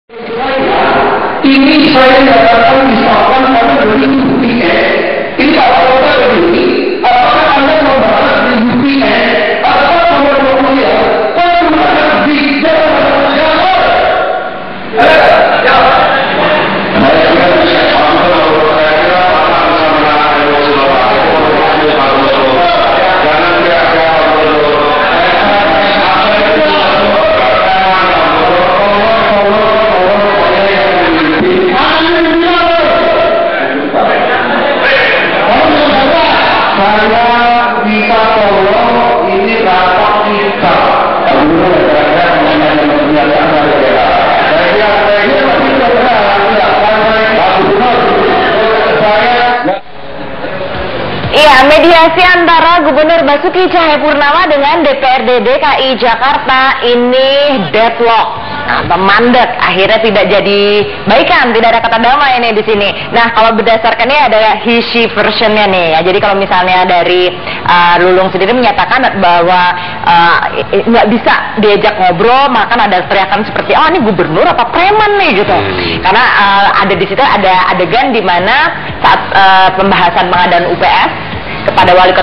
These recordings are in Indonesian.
Ini saya dapatkan misalkan pada 2000 UPN. Ini kalau kita begini, apakah Anda membahas di UPN? Apakah nomor kuliah? Penggunaan bijak mediasi antara Gubernur Basuki Cahayapurnama dengan DPRD DKI Jakarta ini deadlock, mandek, akhirnya tidak jadi baikan, tidak ada kata damai nih di sini. Nah, kalau berdasarkan ini ada he-she versionnya nih ya. Jadi kalau misalnya dari Lulung sendiri menyatakan bahwa nggak bisa diajak ngobrol, maka ada teriakan seperti ini gubernur apa preman nih gitu. Karena ada di situ ada adegan di mana saat pembahasan pengadaan UPS kepada wali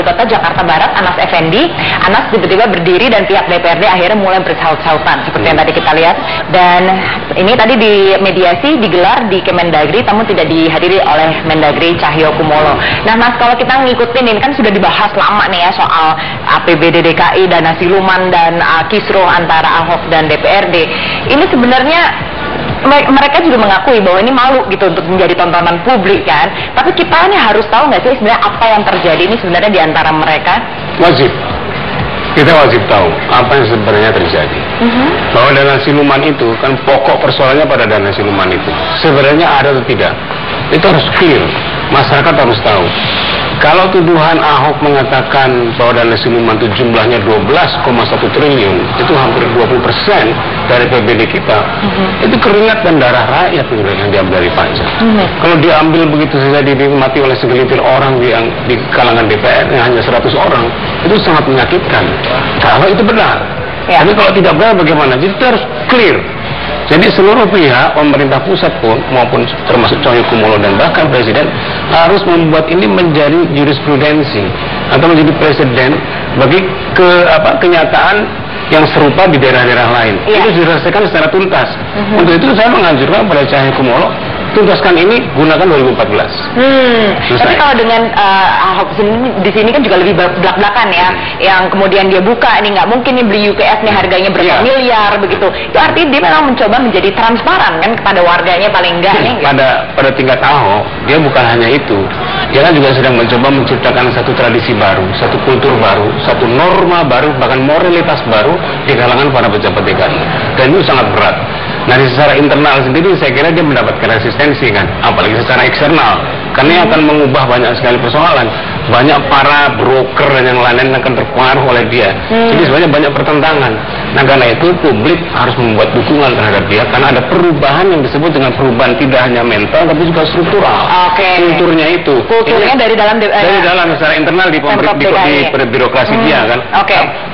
kota Jakarta Barat, Anas Effendi. Anas tiba-tiba berdiri dan pihak DPRD akhirnya mulai bersaut-sautan seperti yang tadi kita lihat. Dan ini tadi di mediasi digelar di Kemendagri, namun tidak dihadiri oleh Mendagri Cahyokumolo. Nah, Mas, kalau kita ngikutin ini kan sudah dibahas lama nih ya soal APBD DKI, dana siluman dan kisruh antara Ahok dan DPRD. Ini sebenarnya mereka juga mengakui bahwa ini malu gitu untuk menjadi tontonan publik kan. Tapi kita ini harus tahu nggak sih sebenarnya apa yang terjadi ini sebenarnya di antara mereka? Wajib. Kita wajib tahu apa yang sebenarnya terjadi. Bahwa dana siluman itu kan pokok persoalannya pada dana siluman itu. Sebenarnya ada atau tidak? Itu harus clear. Masyarakat harus tahu. Kalau tuduhan Ahok mengatakan bahwa dana siluman itu jumlahnya 12,1 triliun, itu hampir 20% dari PBD kita, itu keringat dan darah rakyat yang diambil dari pajak. Kalau diambil begitu saja dinikmati oleh segelintir orang di kalangan DPR yang hanya 100 orang, itu sangat menyakitkan. Kalau itu benar. Tapi kalau tidak benar bagaimana? Jadi itu harus clear. Jadi seluruh pihak, pemerintah pusat pun maupun termasuk Cahyokumolo dan bahkan Presiden harus membuat ini menjadi jurisprudensi atau menjadi presiden bagi kenyataan yang serupa di daerah-daerah lain. Itu diselesaikan secara tuntas. Untuk itu saya menganjurkan pada Cahyokumolo, tuntaskan ini, gunakan 2014. Tapi kalau dengan Ahok di sini kan juga lebih belak-belakan ya, yang kemudian dia buka ini nggak mungkin nih beli UPS nih harganya berapa miliar begitu. Itu artinya dia memang mencoba menjadi transparan kan kepada warganya paling enggak nih. Pada tingkat Ahok dia bukan hanya itu, dia kan juga sedang mencoba menciptakan satu tradisi baru, satu kultur baru, satu norma baru, bahkan moralitas baru di kalangan para pejabat DKI. Dan itu sangat berat. Nah, secara internal sendiri saya kira dia mendapatkan resistensi kan, apalagi secara eksternal, karena akan mengubah banyak sekali persoalan. Banyak para broker dan yang lain akan terpengaruh oleh dia. Jadi sebenarnya banyak pertentangan. Nah, karena itu publik harus membuat dukungan terhadap dia, karena ada perubahan yang disebut dengan perubahan tidak hanya mental tapi juga struktural. Kulturnya itu. Kulturnya dari dalam secara internal di birokrasi dia kan.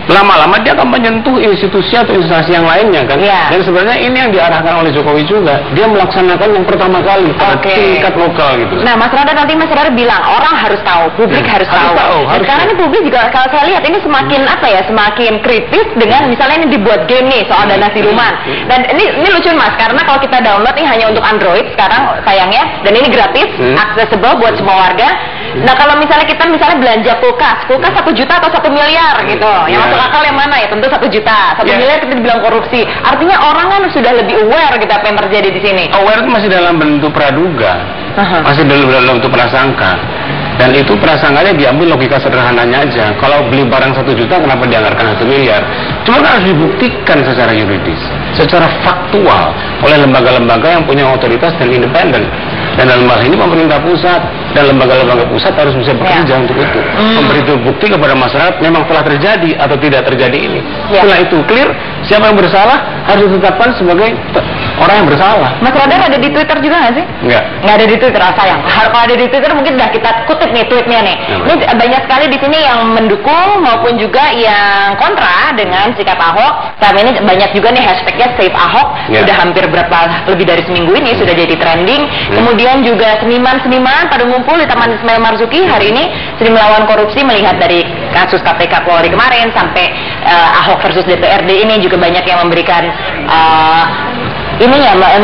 Lama-lama dia akan menyentuh institusi atau instansi yang lainnya kan. Dan sebenarnya ini yang diarahkan oleh Jokowi juga. Dia melaksanakan yang pertama kali pada tingkat lokal gitu. Nah, Mas Radar nanti Mas Radar bilang orang harus tahu, publik harus tahu. Dan sekarang ini publik juga kalau saya lihat ini semakin semakin kritis dengan misalnya ini dibuat game nih soal dana siluman. Dan ini lucu Mas, karena kalau kita download ini hanya untuk Android sekarang sayangnya, dan ini gratis, accessible buat semua warga. Nah, kalau misalnya kita belanja kulkas 1 juta atau 1 miliar gitu, yang masuk akal yang mana ya? Tentu 1 juta, 1 miliar kita dibilang korupsi. Artinya orang kan sudah lebih aware gitu apa yang terjadi di sini. Aware itu masih dalam bentuk praduga, masih dalam bentuk prasangka. Dan itu prasangkanya diambil logika sederhananya aja. Kalau beli barang 1 juta, kenapa dianggarkan 1 miliar? Cuma harus dibuktikan secara yuridis, secara faktual oleh lembaga-lembaga yang punya otoritas dan independen. Dan dalam hal ini pemerintah pusat dan lembaga-lembaga pusat harus bisa bekerja untuk itu, memberi bukti kepada masyarakat memang telah terjadi atau tidak terjadi ini. Setelah itu clear, siapa yang bersalah harus ditetapkan sebagai orang yang bersalah. Mas Radar ada di Twitter juga nggak sih? Nggak ada di Twitter, sayang. Kalau ada di Twitter mungkin udah kita kutip nih tweetnya nih. Ini banyak sekali di sini yang mendukung maupun juga yang kontra dengan sikap Ahok. Selama ini banyak juga nih hashtagnya Save Ahok. Sudah hampir lebih dari seminggu ini sudah jadi trending. Kemudian juga seniman-seniman pada ngumpul di Taman Ismail Marzuki hari ini seni melawan korupsi, melihat dari kasus KPK Polri kemarin sampai Ahok versus DPRD ini juga banyak yang memberikan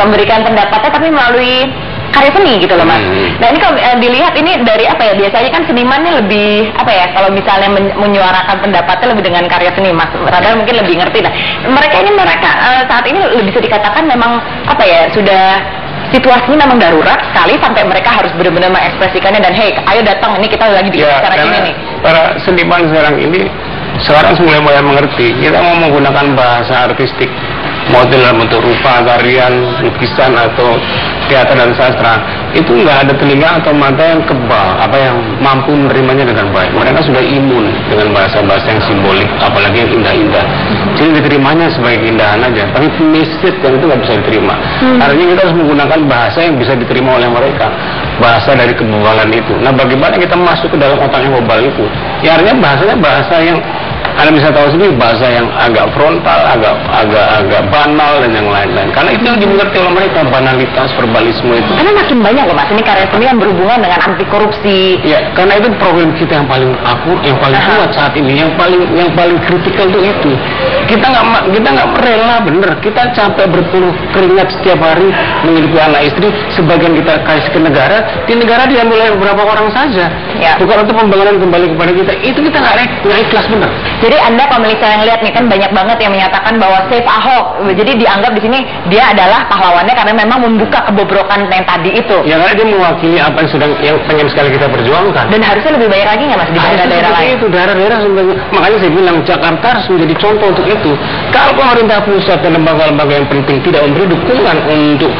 memberikan pendapatnya tapi melalui karya seni gitu loh Mas. Nah ini kalau dilihat ini dari apa ya, biasanya kan seniman ini lebih apa ya, kalau misalnya menyuarakan pendapatnya lebih dengan karya seni, Mas Radar mungkin lebih ngerti. Nah mereka saat ini bisa dikatakan memang apa ya, sudah situasinya memang darurat sekali sampai mereka harus benar-benar mengekspresikannya dan hey ayo datang, ini kita lagi bikin acara ini nih. Para seniman sekarang mulai mengerti kita mau menggunakan bahasa artistik, mau dalam bentuk rupa, tarian, lukisan atau teater dan sastra, itu nggak ada telinga atau mata yang kebal, yang mampu menerimanya dengan baik. Mereka sudah imun dengan bahasa-bahasa yang simbolik, apalagi yang indah-indah. Jadi diterimanya sebagai keindahan aja, tapi message yang itu nggak bisa diterima. Artinya kita harus menggunakan bahasa yang bisa diterima oleh mereka, bahasa dari kebebalan itu. Nah, bagaimana kita masuk ke dalam otak yang global itu? Ya artinya bahasanya bahasa yang Anda bisa tahu sendiri, bahasa yang agak frontal, agak banal dan yang lain-lain. Karena itu yang dimengerti oleh mereka, banalitas, verbalisme itu. Karena makin banyak loh Mas, ini karya seni yang berhubungan dengan anti korupsi. Ya, karena itu problem kita yang paling akut, yang paling kuat saat ini, yang paling kritikal itu. Kita nggak rela, bener. Kita capek berpeluh keringat setiap hari menghidupi anak istri. Sebagian kita kasih ke negara, di negara diambil oleh beberapa orang saja. Ya. Bukan untuk pembangunan kembali kepada kita. Itu kita nggak ikhlas, bener. Jadi Anda kalau misalnya lihat nih, kan banyak banget yang menyatakan bahwa Save Ahok. Jadi dianggap di sini dia adalah pahlawannya karena memang membuka kebobrokan yang tadi itu. Ya, karena dia mewakili apa yang pengen sekali kita perjuangkan. Dan harusnya lebih banyak lagi nggak Mas di daerah-daerah lain? Itu daerah-daerah sebenarnya. Makanya saya bilang Jakarta harus menjadi contoh untuk itu. Kalau pemerintah pusat dan lembaga-lembaga yang penting tidak memberi dukungan untuk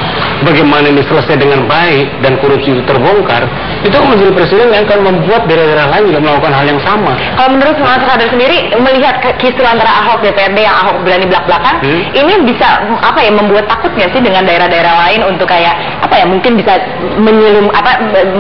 bagaimana ini selesai dengan baik dan korupsi itu terbongkar, itu menjadi presiden yang akan membuat daerah-daerah lain juga melakukan hal yang sama. Kalau menurut Mas Radar sendiri, melihat kisru antara Ahok DPRD yang Ahok berani belak-belakan, ini bisa membuat takut nggak sih dengan daerah-daerah lain untuk mungkin bisa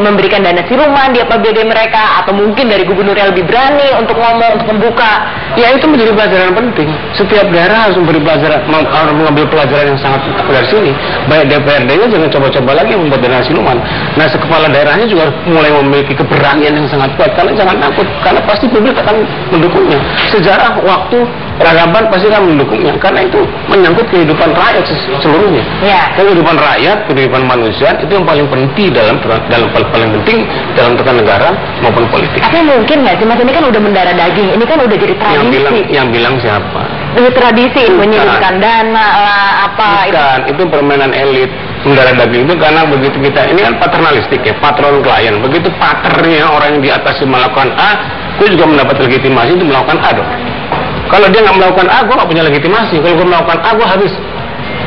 memberikan dana siluman di APBD mereka, atau mungkin dari gubernur yang lebih berani untuk ngomong, untuk membuka. Ya, itu menjadi pelajaran penting. Setiap daerah harus memberi pelajaran, mengambil pelajaran yang sangat dari sini. Baik DPRD-nya jangan coba-coba lagi membuat dana siluman. Nah, kepala daerahnya juga mulai memiliki keberanian yang sangat kuat. Karena jangan takut, karena pasti publik akan mendukungnya. Sejarah, waktu, peradaban pasti akan mendukungnya. Karena itu menyangkut kehidupan rakyat seluruhnya. Ya. Kehidupan rakyat, kehidupan manusia itu yang paling penting dalam paling penting dalam tata negara maupun politik. Tapi mungkin nggak sih Mas, ini kan udah mendarah daging, ini kan udah jadi tradisi. Yang bilang siapa? Ini tradisi, menyelipkan dana lah, Bukan, itu permainan elit. Mendarah daging itu karena begitu kita, ini kan paternalistik ya, patron klien. Begitu paternya orang yang di atas melakukan A, gue juga mendapat legitimasi untuk melakukan A dong. Kalau dia nggak melakukan A, gue nggak punya legitimasi. Kalau gue melakukan A, gue habis.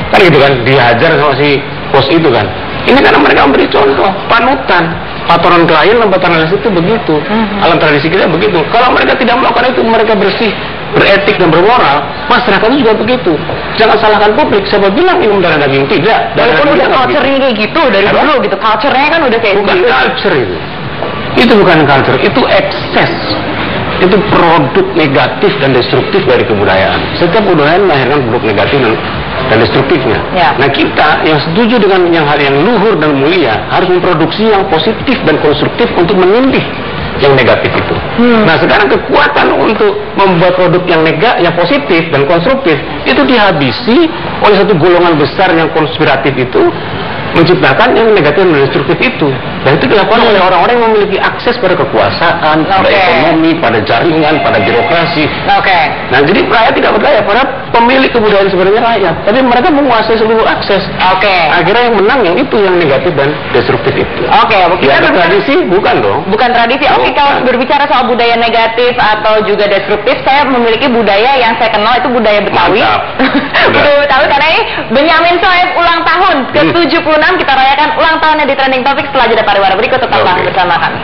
Kan gitu kan, dihajar sama si bos itu kan. Ini karena mereka memberi contoh, panutan. Patron klien dan paternalistik itu begitu. Alam tradisi kita begitu. Kalau mereka tidak melakukan itu, mereka bersih, beretik dan bermoral, masyarakat itu juga begitu. Jangan salahkan publik. Siapa bilang ini mendarah daging? Tidak. Walaupun udah culture-nya kayak gitu dari dulu gitu. Culture-nya kan udah kayak bukan gitu. Culture itu. Itu bukan culture, itu ekses. Itu produk negatif dan destruktif dari kebudayaan. Setiap kebudayaan melahirkan produk negatif dan destruktifnya. Ya. Nah, kita yang setuju dengan hal yang luhur dan mulia harus memproduksi yang positif dan konstruktif untuk menindih yang negatif itu. Nah, sekarang kekuatan untuk membuat produk yang positif dan konstruktif itu dihabisi oleh satu golongan besar yang konspiratif itu, menciptakan yang negatif dan destruktif itu. Dan itu dilakukan oleh orang-orang yang memiliki akses pada kekuasaan, pada ekonomi, pada jaringan, pada birokrasi. Nah, jadi rakyat tidak berdaya, pada pemilik kebudayaan sebenarnya rakyat. Tapi mereka menguasai seluruh akses. Akhirnya yang menang yang itu, yang negatif dan destruktif itu. Kita tradisi bukan dong. Bukan tradisi. Kalau berbicara soal budaya negatif atau juga destruktif, saya memiliki budaya yang saya kenal, itu budaya Betawi. Budaya Betawi, karena ini Benyamin Sueb ulang tahun ke-76, kita rayakan ulang tahunnya di Trending Topic setelah jeda pariwara berikut. Tetaplah bersama kami.